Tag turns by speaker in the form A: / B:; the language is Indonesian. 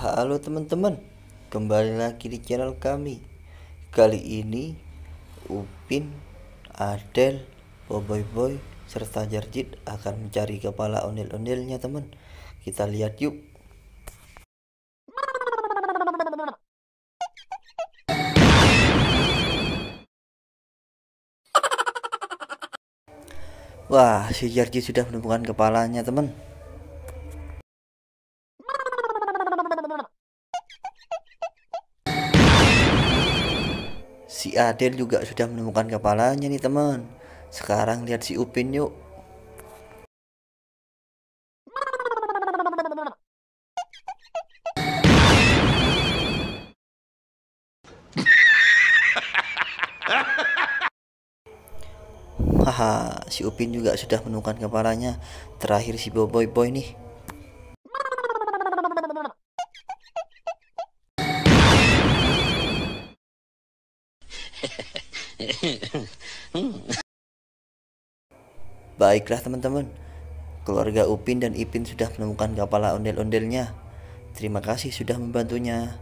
A: Halo teman-teman, kembali lagi di channel kami. Kali ini Upin, Adel, Boboiboy, Boy, serta Jarjit akan mencari kepala ondel-ondelnya teman. Kita lihat yuk. Wah, si Jarjit sudah menemukan kepalanya teman. Si Adel juga sudah menemukan kepalanya nih teman. Sekarang lihat si Upin yuk. Haha, si Upin juga sudah menemukan kepalanya. Terakhir si Boboiboy Boy nih. Baiklah teman-teman, keluarga Upin dan Ipin sudah menemukan kepala ondel-ondelnya. Terima kasih sudah membantunya.